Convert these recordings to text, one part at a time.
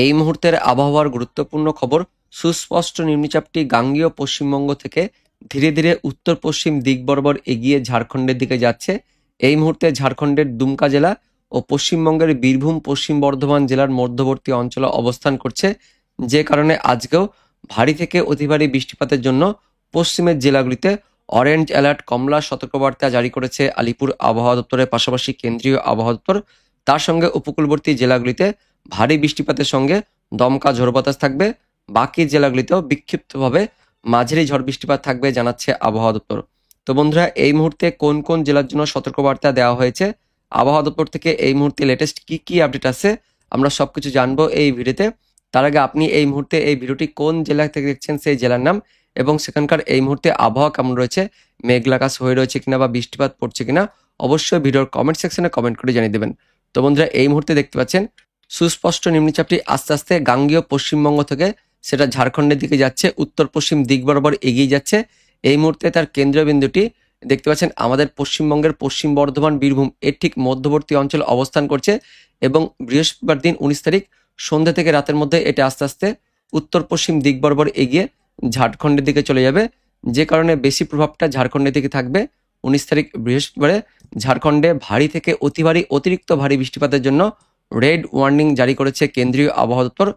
এই মুহূর্তের আবহাওয়ার গুরুত্বপূর্ণ খবর। সুস্পষ্ট নিম্নচাপটি গাঙ্গেয় পশ্চিমবঙ্গ থেকে ধীরে ধীরে উত্তর পশ্চিম দিক বরাবর এগিয়ে ঝাড়খণ্ডের দিকে যাচ্ছে। এই মুহূর্তে ঝাড়খণ্ডের দুমকা জেলা ও পশ্চিমবঙ্গের বীরভূম পশ্চিম বর্ধমান জেলার মধ্যবর্তী অঞ্চলে অবস্থান করছে, যে কারণে আজকেও ভারী থেকে অতি ভারী বৃষ্টিপাতের জন্য পশ্চিমের জেলাগুলিতে অরেঞ্জ অ্যালার্ট কমলা সতর্কবার্তা জারি করেছে আলিপুর আবহাওয়া দপ্তরের পাশাপাশি কেন্দ্রীয় আবহাওয়া দপ্তর। তার সঙ্গে উপকূলবর্তী জেলাগুলিতে ভারী বৃষ্টিপাতের সঙ্গে দমকা ঝড়ো বাতাস থাকবে। বাকি জেলাগুলিতেও বিক্ষিপ্তভাবে মাঝারি ঝড় বৃষ্টিপাত থাকবে জানাচ্ছে আবহাওয়া দপ্তর। তো বন্ধুরা, এই মুহূর্তে কোন কোন জেলার জন্য সতর্কবার্তা দেওয়া হয়েছে আবহাওয়া দপ্তর থেকে, এই মুহূর্তে লেটেস্ট কি কি আপডেট আছে, আমরা সবকিছু জানবো এই ভিডিওতে। তার আগে আপনি এই মুহূর্তে এই ভিডিওটি কোন জেলা থেকে দেখছেন সেই জেলার নাম এবং সেখানকার এই মুহূর্তে আবহাওয়া কেমন রয়েছে, মেঘলা আকাশ হয়ে রয়েছে কিনা বা বৃষ্টিপাত পড়ছে কিনা, অবশ্যই ভিডিওর কমেন্ট সেকশনে কমেন্ট করে জানিয়ে দেবেন। তো বন্ধুরা, এই মুহূর্তে দেখতে পাচ্ছেন সুস্পষ্ট নিম্নচাপটি আস্তে আস্তে গাঙ্গেয় পশ্চিমবঙ্গ থেকে সেটা ঝাড়খণ্ডের দিকে যাচ্ছে, উত্তর পশ্চিম দিক বরাবর এগিয়ে যাচ্ছে। এই মুহূর্তে তার কেন্দ্রীয় বিন্দুটি দেখতে পাচ্ছেন আমাদের পশ্চিমবঙ্গের পশ্চিম বর্ধমান বীরভূম এর ঠিক মধ্যবর্তী অঞ্চল অবস্থান করছে এবং বৃহস্পতিবার দিন 19 তারিখ সন্ধ্যা থেকে রাতের মধ্যে এটা আস্তে আস্তে উত্তর পশ্চিম দিক বরাবর এগিয়ে ঝাড়খণ্ডের দিকে চলে যাবে, যে কারণে বেশি প্রভাবটা ঝাড়খণ্ডের দিকে থাকবে। 19 তারিখ বৃহস্পতিবারে ঝাড়খণ্ডে ভারী থেকে অতি ভারী অতিরিক্ত ভারী বৃষ্টিপাতের জন্য রেড ওয়ার্নিং জারি করেছে কেন্দ্রীয় আবহাওয়া দপ্তর।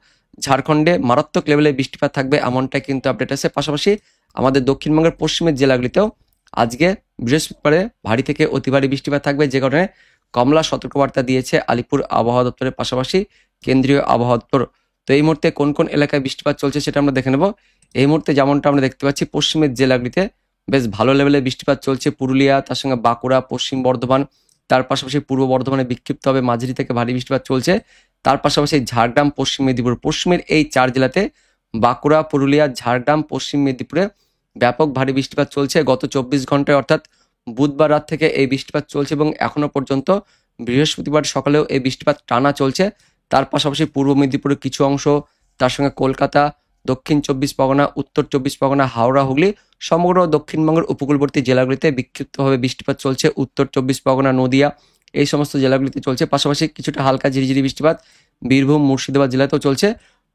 ঝাড়খণ্ডে মারাত্মক লেভেলে বৃষ্টিপাত থাকবে এমনটাই কিন্তু আপডেট আছে। পাশাপাশি আমাদের দক্ষিণবঙ্গের পশ্চিমের জেলাগুলিতেও আজকে বৃহস্পতিবারে ভারী থেকে অতি ভারী বৃষ্টিপাত থাকবে, যে কারণে কমলা সতর্কবার্তা দিয়েছে আলিপুর আবহাওয়া দপ্তরের পাশাপাশি কেন্দ্রীয় আবহাওয়া দপ্তর। তো এই মুহূর্তে কোন কোন এলাকায় বৃষ্টিপাত চলছে সেটা আমরা দেখে নেব। এই মুহূর্তে যেমনটা আমরা দেখতে পাচ্ছি পশ্চিমের জেলাগুলিতে বেশ ভালো লেভেলে বৃষ্টিপাত চলছে। পুরুলিয়া, তার সঙ্গে বাঁকুড়া, পশ্চিম বর্ধমান, তার পাশাপাশি পূর্ব বর্ধমানে বিক্ষিপ্তভাবে মাঝারি থেকে ভারী বৃষ্টিপাত চলছে। তার পাশাপাশি ঝাড়গ্রাম, পশ্চিম মেদিনীপুর, পশ্চিমের এই 4 জেলাতে বাঁকুড়া, পুরুলিয়া, ঝাড়গ্রাম, পশ্চিম মেদিনীপুরে ব্যাপক ভারী বৃষ্টিপাত চলছে। গত 24 ঘন্টায় অর্থাৎ বুধবার রাত থেকে এই বৃষ্টিপাত চলছে এবং এখনো পর্যন্ত বৃহস্পতিবার সকালেও এই বৃষ্টিপাত টানা চলছে। তার পাশাপাশি পূর্ব মেদিনীপুরের কিছু অংশ, তার সঙ্গে কলকাতা, দক্ষিণ 24 পরগনা, উত্তর 24 পরগনা, হাওড়া, হুগলি, সমগ্র দক্ষিণবঙ্গের উপকূলবর্তী জেলাগুলিতে বিক্ষিপ্তভাবে বৃষ্টিপাত চলছে। উত্তর 24 পরগনা, নদিয়া, এই সমস্ত জেলাগুলিতে চলছে। পাশাপাশি কিছুটা হালকা ঝিরিঝিরি বৃষ্টিপাত বীরভূম, মুর্শিদাবাদ জেলাতেও চলছে।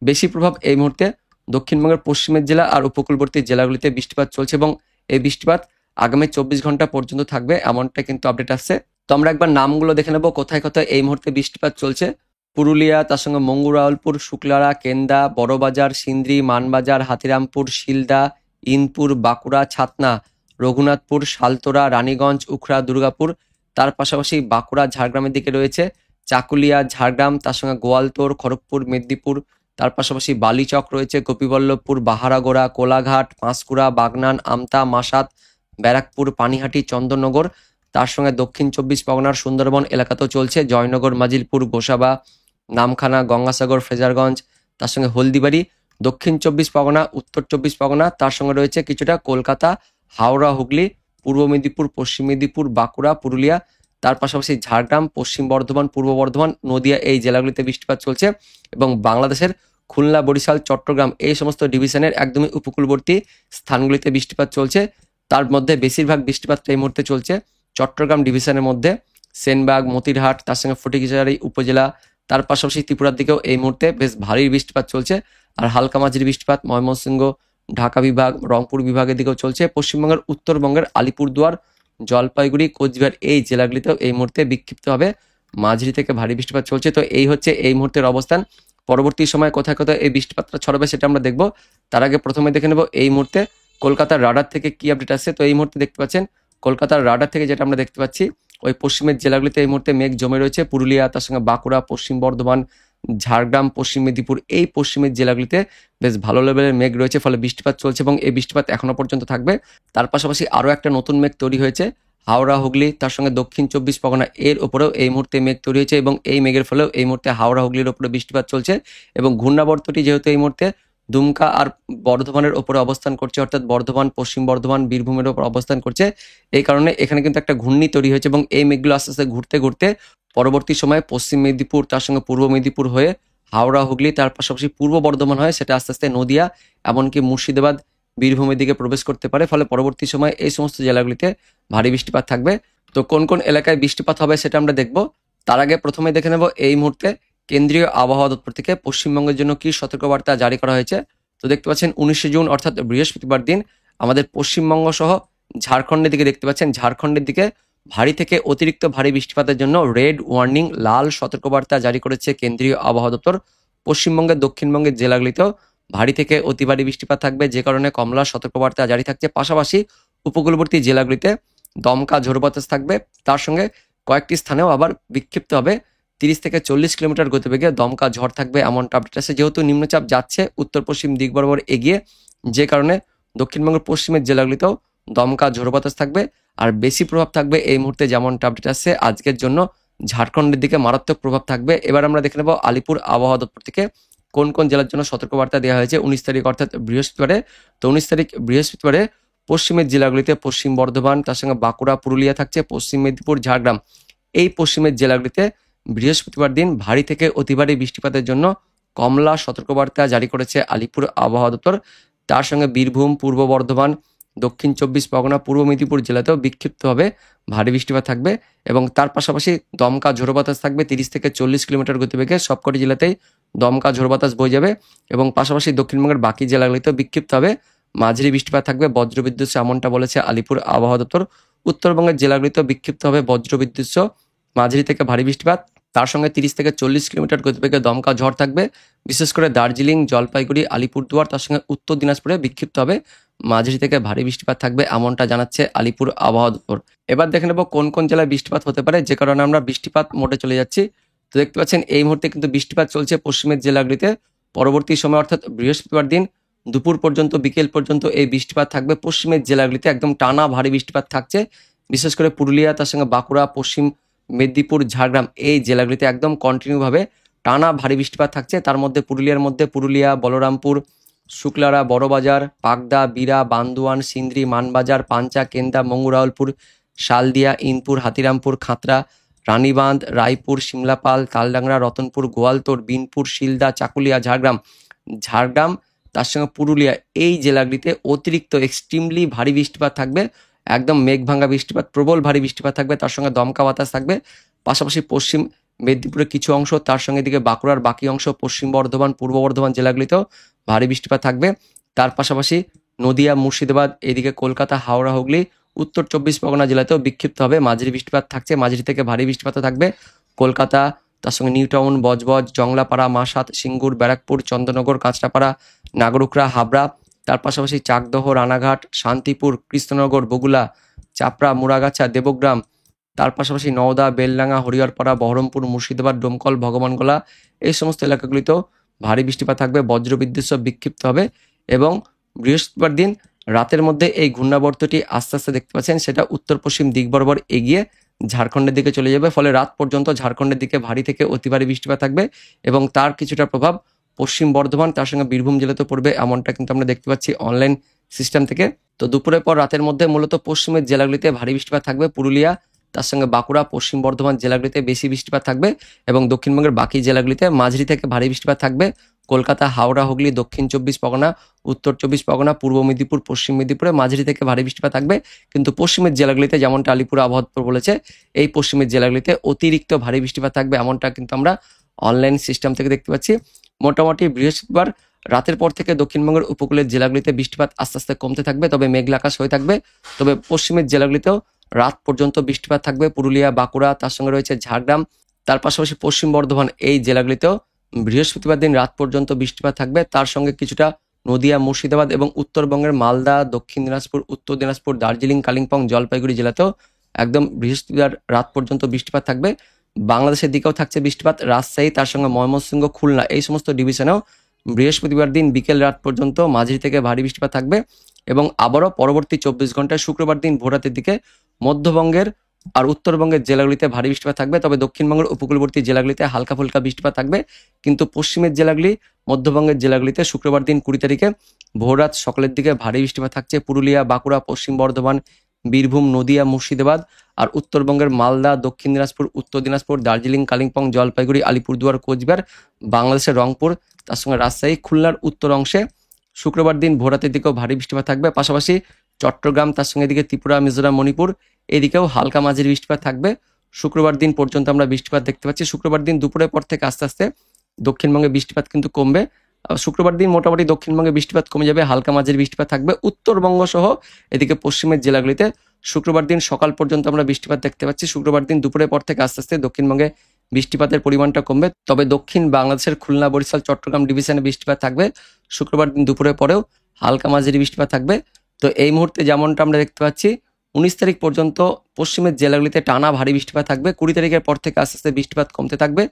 বেশি প্রভাব এই মুহূর্তে দক্ষিণবঙ্গের পশ্চিমের জেলা আর উপকূলবর্তী জেলাগুলিতে বৃষ্টিপাত চলছে এবং এই বৃষ্টিপাত আগামী 24 ঘন্টা পর্যন্ত থাকবে এমনটা কিন্তু আপডেট আসছে। তো আমরা একবার নামগুলো দেখে নেব কোথায় কোথায় এই মুহূর্তে বৃষ্টিপাত চলছে। পুরুলিয়া, তার সঙ্গে মঙ্গুরাউলপুর, শুক্লারা, কেন্দা, বড়বাজার, সিন্দ্রি, মানবাজার, হাতিরামপুর, শিলদা, ইনপুর, বাঁকুড়া, ছাতনা, রঘুনাথপুর, শালতোরা, রানীগঞ্জ, উখড়া, দুর্গাপুর। তার পাশাপাশি বাঁকুড়া, ঝাড়গ্রামের দিকে রয়েছে চাকুলিয়া, ঝাড়গ্রাম, তার সঙ্গে গোয়ালতোড়, খড়গপুর, মেদিনীপুর। তার পাশাপাশি বালিচক রয়েছে, গোপীবল্লভপুর, বাহারাগোড়া, কোলাঘাট, পাঁশকুড়া, বাগনান, আমতা, মাসাত, ব্যারাকপুর, পানিহাটি, চন্দননগর। তার সঙ্গে দক্ষিণ 24 পরগনার সুন্দরবন এলাকাতেও চলছে জয়নগর, মাজিলপুর, গোসাবা, নামখানা, গঙ্গাসাগর, ফ্রেজারগঞ্জ, তার সঙ্গে হলদিবাড়ি। দক্ষিণ 24 পরগনা, উত্তর 24 পরগনা, তার সঙ্গে রয়েছে কিছুটা কলকাতা, হাওড়া, হুগলি, পূর্ব মেদিনীপুর, পশ্চিম মেদিনীপুর, বাঁকুড়া, পুরুলিয়া। তার পাশাপাশি ঝাড়গ্রাম, পশ্চিম বর্ধমান, পূর্ব বর্ধমান, নদিয়া, এই জেলাগুলিতে বৃষ্টিপাত চলছে এবং বাংলাদেশের খুলনা, বরিশাল, চট্টগ্রাম, এই সমস্ত ডিভিশনের একদমই উপকূলবর্তী স্থানগুলিতে বৃষ্টিপাত চলছে। তার মধ্যে বেশিরভাগ বৃষ্টিপাতটা এই মুহূর্তে চলছে চট্টগ্রাম ডিভিশনের মধ্যে, সেনবাগ, মতিরহাট, তার সঙ্গে ফটিকছড়ি উপজেলা। তার পাশাপাশি ত্রিপুরার দিকেও এই মুহূর্তে বেশ ভারী বৃষ্টিপাত চলছে আর হালকা মাঝারি বৃষ্টিপাত ময়মনসিংহ, ঢাকা বিভাগ, রংপুর বিভাগের দিকেও চলছে। পশ্চিমবঙ্গের উত্তরবঙ্গের আলিপুরদুয়ার, জলপাইগুড়ি, কোচবিহার, এই জেলাগুলিতেও এই মুহূর্তে বিক্ষিপ্তভাবে মাঝারি থেকে ভারী বৃষ্টিপাত চলছে। তো এই হচ্ছে এই মুহূর্তের অবস্থান। পরবর্তী সময় কোথায় কোথায় এই বৃষ্টিপাতটা ছড়াবে সেটা আমরা দেখব। তার আগে প্রথমে দেখে নেব এই মুহূর্তে কলকাতার রাডার থেকে কি আপডেট আসছে। তো এই মুহূর্তে দেখতে পাচ্ছেন কলকাতার রাডার থেকে যেটা আমরা দেখতে পাচ্ছি, ওই পশ্চিমের জেলাগুলিতে এই মুহূর্তে মেঘ জমে রয়েছে। পুরুলিয়া, তার সঙ্গে বাঁকুড়া, পশ্চিম বর্ধমান, ঝাড়গ্রাম, পশ্চিম মেদিনীপুর, এই পশ্চিমের জেলাগুলিতে বেশ ভালো লেভেলের মেঘ রয়েছে, ফলে বৃষ্টিপাত চলছে এবং এই বৃষ্টিপাত এখনো পর্যন্ত থাকবে। তার পাশাপাশি আরও একটা নতুন মেঘ তৈরি হয়েছে হাওড়া, হুগলি, তার সঙ্গে দক্ষিণ 24 পরগনা, এর উপরেও এই মুহূর্তে মেঘ তৈরি হয়েছে এবং এই মেঘের ফলেও এই মুহূর্তে হাওড়া, হুগলির উপরে বৃষ্টিপাত চলছে এবং ঘূর্ণাবর্তটি যেহেতু এই মুহূর্তে দুমকা আর বর্ধমানের ওপরে অবস্থান করছে, অর্থাৎ বর্ধমান, পশ্চিম বর্ধমান, বীরভূমের ওপর অবস্থান করছে, এই কারণে এখানে কিন্তু একটা ঘূর্ণি তৈরি হয়েছে এবং এই মেঘগুলো আস্তে আস্তে ঘুরতে ঘুরতে পরবর্তী সময়ে পশ্চিম মেদিনীপুর, তার সঙ্গে পূর্ব মেদিনীপুর হয়ে হাওড়া, হুগলি, তার পাশাপাশি পূর্ব বর্ধমান হয় সেটা আস্তে আস্তে নদিয়া, এমনকি মুর্শিদাবাদ, বীরভূমের দিকে প্রবেশ করতে পারে। ফলে পরবর্তী সময়ে এই সমস্ত জেলাগুলিতে ভারী বৃষ্টিপাত থাকবে। তো কোন কোন এলাকায় বৃষ্টিপাত হবে সেটা আমরা দেখব। তার আগে প্রথমে দেখে নেব এই মুহূর্তে কেন্দ্রীয় আবহাওয়া দপ্তর থেকে পশ্চিমবঙ্গের জন্য কি সতর্কবার্তা জারি করা হয়েছে। তো দেখতে পাচ্ছেন 19শে জুন অর্থাৎ বৃহস্পতিবার দিন আমাদের পশ্চিমবঙ্গ সহ ঝাড়খণ্ডের দিকে দেখতে পাচ্ছেন, ঝাড়খণ্ডের দিকে ভারী থেকে অতিরিক্ত ভারী বৃষ্টিপাতের জন্য রেড ওয়ার্নিং, লাল সতর্কবার্তা জারি করেছে কেন্দ্রীয় আবহাওয়া দপ্তর। পশ্চিমবঙ্গের দক্ষিণবঙ্গের জেলাগুলিতেও ভারী থেকে অতি ভারী বৃষ্টিপাত থাকবে, যে কারণে কমলা সতর্কবার্তা জারি থাকছে। পাশাপাশি উপকূলবর্তী জেলাগুলিতে দমকা ঝোড়ো বাতাস থাকবে, তার সঙ্গে কয়েকটি স্থানেও আবার বিক্ষিপ্তভাবে 30 থেকে 40 কিলোমিটার গতিবেগে দমকা ঝড় থাকবে এমনটা আপডেট আছে। যেহেতু নিম্নচাপ যাচ্ছে উত্তর পশ্চিম দিক বরাবর এগিয়ে, যে কারণে দক্ষিণবঙ্গের পশ্চিমের জেলাগুলিতেও দমকা ঝোড়ো বাতাস থাকবে। আর বেশি প্রভাব থাকবে এই মুহূর্তে যেমনটা আপডেট আছে আজকের জন্য ঝাড়খণ্ডের দিকে মারাত্মক প্রভাব থাকবে। এবার আমরা দেখে নেব আলিপুর আবহাওয়া দপ্তর থেকে কোন কোন জেলার জন্য সতর্কবার্তা দেওয়া হয়েছে 19 তারিখ অর্থাৎ বৃহস্পতিবারে। তো 19 তারিখ বৃহস্পতিবারে পশ্চিমের জেলাগুলিতে পশ্চিম বর্ধমান, তার সঙ্গে বাঁকুড়া, পুরুলিয়া থাকছে, পশ্চিম মেদিনীপুর, ঝাড়গ্রাম, এই পশ্চিমের জেলাগুলিতে বৃহস্পতিবার দিন ভারী থেকে অতি ভারী বৃষ্টিপাতের জন্য কমলা সতর্কবার্তা জারি করেছে আলিপুর আবহাওয়া দপ্তর। তার সঙ্গে বীরভূম, পূর্ব বর্ধমান, দক্ষিণ 24 পরগনা, পূর্ব মেদিনীপুর জেলাতেও বিক্ষিপ্তভাবে ভারী বৃষ্টিপাত থাকবে এবং তার পাশাপাশি দমকা ঝোড়ো বাতাস থাকবে 30 থেকে 40 কিলোমিটার গতিবেগে। সবকটি জেলাতেই দমকা ঝোড়ো বাতাস বয়ে যাবে এবং পাশাপাশি দক্ষিণবঙ্গের বাকি জেলাগুলিতেও বিক্ষিপ্তভাবে মাঝারি বৃষ্টিপাত থাকবে, বজ্রবিদ্যুৎ সহ, এমনটা বলেছে আলিপুর আবহাওয়া দপ্তর। উত্তরবঙ্গের জেলাগুলিতেও বিক্ষিপ্তভাবে বজ্রবিদ্যুৎ সহ মাঝারি থেকে ভারী বৃষ্টিপাত, তার সঙ্গে 30 থেকে 40 কিলোমিটার গতিবেগে দমকা ঝড় থাকবে। বিশেষ করে দার্জিলিং, জলপাইগুড়ি, আলিপুরদুয়ার, তার সঙ্গে উত্তর দিনাজপুরে বিক্ষিপ্তভাবে মাঝারি থেকে ভারী বৃষ্টিপাত থাকবে এমনটা জানাচ্ছে আলিপুর আবহাওয়া দপ্তর। এবার দেখে নেব কোন কোন জেলায় বৃষ্টিপাত হতে পারে, যে কারণে আমরা বৃষ্টিপাত মোডে চলে যাচ্ছি। তো দেখতে পাচ্ছেন এই মুহূর্তে কিন্তু বৃষ্টিপাত চলছে পশ্চিমের জেলাগুলিতে। পরবর্তী সময় অর্থাৎ বৃহস্পতিবার দিন দুপুর পর্যন্ত, বিকেল পর্যন্ত এই বৃষ্টিপাত থাকবে পশ্চিমের জেলাগুলিতে, একদম টানা ভারী বৃষ্টিপাত থাকছে। বিশেষ করে পুরুলিয়া, তার সঙ্গে বাঁকুড়া, পশ্চিম মেদিনীপুর, ঝাড়গ্রাম, এই জেলাগুলিতে একদম কন্টিনিউভাবে টানা ভারী বৃষ্টিপাত থাকছে। তার মধ্যে পুরুলিয়ার মধ্যে পুরুলিয়া, বলরামপুর, শুক্লারা, বড়বাজার, পাকদা, বিরা, বান্দোয়ান, সিন্দ্রি, মানবাজার, পাঞ্চা, কেন্দা, মঙ্গুরাউলপুর, শালদিয়া, ইনপুর, হাতিরামপুর, খাতড়া, রানীবাঁধ, রায়পুর, সিমলাপাল, তালডাংরা, রতনপুর, গোয়ালতোড়, বিনপুর, শিলদা, চাকুলিয়া, ঝাড়গ্রাম, তার সঙ্গে পুরুলিয়া, এই জেলাগুলিতে অতিরিক্ত এক্সট্রিমলি ভারী বৃষ্টিপাত থাকবে, একদম মেঘভাঙা বৃষ্টিপাত, প্রবল ভারী বৃষ্টিপাত থাকবে, তার সঙ্গে দমকা বাতাস থাকবে। পাশাপাশি পশ্চিম মেদিনীপুরের কিছু অংশ, তার সঙ্গে দিকে বাঁকুড়ার বাকি অংশ, পশ্চিম বর্ধমান, পূর্ব বর্ধমান জেলাগুলিতেও ভারী বৃষ্টিপাত থাকবে। তার পাশাপাশি নদিয়া, মুর্শিদাবাদ, এদিকে কলকাতা, হাওড়া, হুগলি, উত্তর 24 পরগনা জেলাতেও বিক্ষিপ্তভাবে মাঝারি বৃষ্টিপাত থাকছে, মাঝারি থেকে ভারী বৃষ্টিপাতও থাকবে। কলকাতা, তার সঙ্গে নিউ টাউন, বজবজ, জংলাপাড়া, মাসাত, সিঙ্গুর, ব্যারাকপুর, চন্দ্রনগর, কাঁচরাপাড়া, নাগরুকরা, হাবড়া, তার পাশাপাশি চাকদহ, রানাঘাট, শান্তিপুর, কৃষ্ণনগর, বগুলা, চাপড়া, মুড়াগাছা, দেবগ্রাম, তার পাশাপাশি নওদা, বেলডাঙ্গা, হরিহরপাড়া, বহরমপুর, মুর্শিদাবাদ, ডোমকল, ভগবানগোলা, এই সমস্ত এলাকাগুলিতেও ভারী বৃষ্টিপাত থাকবে, বজ্রবিদ্যুৎ সহ বিক্ষিপ্ত হবে। এবং বৃহস্পতিবার দিন রাতের মধ্যে এই ঘূর্ণাবর্তটি আস্তে আস্তে দেখতে পাচ্ছেন সেটা উত্তর পশ্চিম দিক বরাবর এগিয়ে ঝাড়খণ্ডের দিকে চলে যাবে, ফলে রাত পর্যন্ত ঝাড়খণ্ডের দিকে ভারী থেকে অতি ভারী বৃষ্টিপাত থাকবে এবং তার কিছুটা প্রভাব পশ্চিম বর্ধমান, তার সঙ্গে বীরভূম জেলাতে পড়বে, এমনটা কিন্তু আমরা দেখতে পাচ্ছি অনলাইন সিস্টেম থেকে। তো দুপুরের পর রাতের মধ্যে মূলত পশ্চিমের জেলাগুলিতে ভারী বৃষ্টিপাত থাকবে, পুরুলিয়া, তার সঙ্গে বাঁকুড়া, পশ্চিম বর্ধমান জেলাগুলিতে বেশি বৃষ্টিপাত থাকবে এবং দক্ষিণবঙ্গের বাকি জেলাগুলিতে মাঝারি থেকে ভারী বৃষ্টিপাত থাকবে। কলকাতা, হাওড়া, হুগলি, দক্ষিণ 24 পরগনা, উত্তর 24 পরগনা, পূর্ব মেদিনীপুর, পশ্চিম মেদিনীপুরে মাঝারি থেকে ভারী বৃষ্টিপাত থাকবে। কিন্তু পশ্চিমের জেলাগুলিতে যেমনটা আলিপুর আবহাওয়া দপ্তর বলেছে, এই পশ্চিমের জেলাগুলিতে অতিরিক্ত ভারী বৃষ্টিপাত থাকবে, এমনটা কিন্তু আমরা অনলাইন সিস্টেম থেকে দেখতে পাচ্ছি। মোটামুটি বৃহস্পতিবার রাতের পর থেকে দক্ষিণবঙ্গের উপকূলের জেলাগুলিতে বৃষ্টিপাত আস্তে আস্তে কমতে থাকবে, তবে মেঘলা আকাশ হয়ে থাকবে। তবে পশ্চিমের জেলাগুলিতেও রাত পর্যন্ত বৃষ্টিপাত থাকবে, পুরুলিয়া, বাঁকুড়া, তার সঙ্গে রয়েছে ঝাড়গ্রাম, তার পাশাপাশি পশ্চিম বর্ধমান, এই জেলাগুলিতেও বৃহস্পতিবার দিন রাত পর্যন্ত বৃষ্টিপাত থাকবে। তার সঙ্গে কিছুটা নদিয়া, মুর্শিদাবাদ এবং উত্তরবঙ্গের মালদা, দক্ষিণ দিনাজপুর, উত্তর দিনাজপুর, দার্জিলিং, কালিম্পং, জলপাইগুড়ি জেলাতেও একদম বৃহস্পতিবার রাত পর্যন্ত বৃষ্টিপাত থাকবে। বাংলাদেশের দিকেও থাকছে বৃষ্টিপাত, রাজশাহী, তার সঙ্গে ময়মনসিংহ, খুলনা, এই সমস্ত ডিভিশনেও বৃহস্পতিবার দিন বিকেল রাত পর্যন্ত মাঝারি থেকে ভারী বৃষ্টিপাত থাকবে এবং আবারও পরবর্তী 24 ঘন্টায় শুক্রবার দিন ভোররাতের দিকে মধ্যবঙ্গের আর উত্তরবঙ্গের জেলাগুলিতে ভারী বৃষ্টিপাত থাকবে, তবে দক্ষিণবঙ্গের উপকূলবর্তী জেলাগুলিতে হালকা ফুলকা বৃষ্টিপাত থাকবে। কিন্তু পশ্চিমের জেলাগুলি, মধ্যবঙ্গের জেলাগুলিতে শুক্রবার দিন 20 তারিখে ভোররাত সকালের দিকে ভারী বৃষ্টিপাত থাকছে, পুরুলিয়া, বাঁকুড়া, পশ্চিম বর্ধমান, বীরভূম, নদিয়া, মুর্শিদাবাদ আর উত্তরবঙ্গের মালদা, দক্ষিণ দিনাজপুর, উত্তর দিনাজপুর, দার্জিলিং, কালিম্পং, জলপাইগুড়ি, আলিপুরদুয়ার, কোচবিহার, বাংলাদেশের রংপুর, তার সঙ্গে রাজশাহী, খুলনার উত্তর অংশে শুক্রবার দিন ভোররাতের দিকেও ভারী বৃষ্টিপাত থাকবে। পাশাপাশি চট্টগ্রাম, তার সঙ্গে এদিকে ত্রিপুরা, মিজোরাম, মণিপুর, এদিকেও হালকা মাঝারি বৃষ্টিপাত থাকবে শুক্রবার দিন পর্যন্ত আমরা বৃষ্টিপাত দেখতে পাচ্ছি। শুক্রবার দিন দুপুরের পর থেকে আস্তে আস্তে দক্ষিণবঙ্গে বৃষ্টিপাত কিন্তু কমবে। শুক্রবার দিন মোটামুটি দক্ষিণবঙ্গে বৃষ্টিপাত কমে যাবে, হালকা মাঝারি বৃষ্টিপাত থাকবে উত্তরবঙ্গ সহ এদিকে পশ্চিমের জেলাগুলিতে। শুক্রবার দিন সকাল পর্যন্ত আমরা বৃষ্টিপাত দেখতে পাচ্ছি। শুক্রবার দিন দুপুরের পর থেকে আস্তে আস্তে দক্ষিণবঙ্গে বৃষ্টিপাতের পরিমাণটা কমবে। তবে দক্ষিণ বাংলাদেশের খুলনা, বরিশাল, চট্টগ্রাম ডিভিশনে বৃষ্টিপাত থাকবে। শুক্রবার দিন দুপুরের পরেও হালকা মাঝারি বৃষ্টিপাত থাকবে। তো এই মুহূর্তে যেমনটা আমরা দেখতে পাচ্ছি 19 তারিখ পর্যন্ত পশ্চিমের জেলাগুলিতে টানা ভারী বৃষ্টিপাত থাকবে। 20 তারিখের পর থেকে আস্তে আস্তে বৃষ্টিপাত কমতে থাকবে।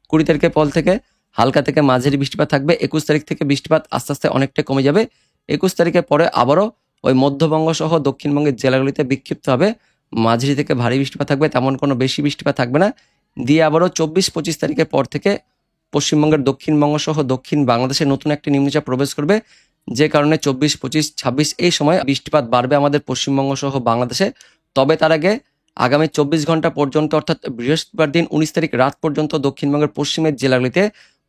20 তারিখের পর থেকে হালকা থেকে মাঝারি বৃষ্টিপাত থাকবে। 21 তারিখ থেকে বৃষ্টিপাত আস্তে আস্তে অনেকটা কমে যাবে। 21 তারিখের পরে আবারও ওই মধ্যবঙ্গ সহ দক্ষিণবঙ্গের জেলাগুলিতে বিক্ষিপ্তভাবে মাঝারি থেকে ভারী বৃষ্টিপাত থাকবে, তেমন কোনো বেশি বৃষ্টিপাত থাকবে না। দিয়ে আবারও 24-25 তারিখের পর থেকে পশ্চিমবঙ্গের দক্ষিণবঙ্গ সহ দক্ষিণ বাংলাদেশে নতুন একটি নিম্নচাপ প্রবেশ করবে, যে কারণে 24, 25, 26 এই সময় বৃষ্টিপাত বাড়বে আমাদের পশ্চিমবঙ্গ সহ বাংলাদেশে। তবে তার আগে আগামী 24 ঘন্টা পর্যন্ত অর্থাৎ বৃহস্পতিবার দিন 19 তারিখ রাত পর্যন্ত দক্ষিণবঙ্গের পশ্চিমের জেলাগুলিতে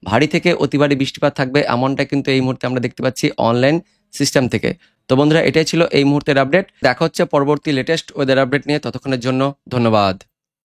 ভারী থেকে অতি ভারী বৃষ্টিপাত থাকবে, এমনটা কিন্তু এই মুহূর্তে আমরা দেখতে পাচ্ছি অনলাইন সিস্টেম থেকে। তো বন্ধুরা, এটাই ছিল এই মুহূর্তের আপডেট। দেখা হচ্ছে পরবর্তী লেটেস্ট ওয়েদার আপডেট নিয়ে। ততক্ষণের জন্য ধন্যবাদ।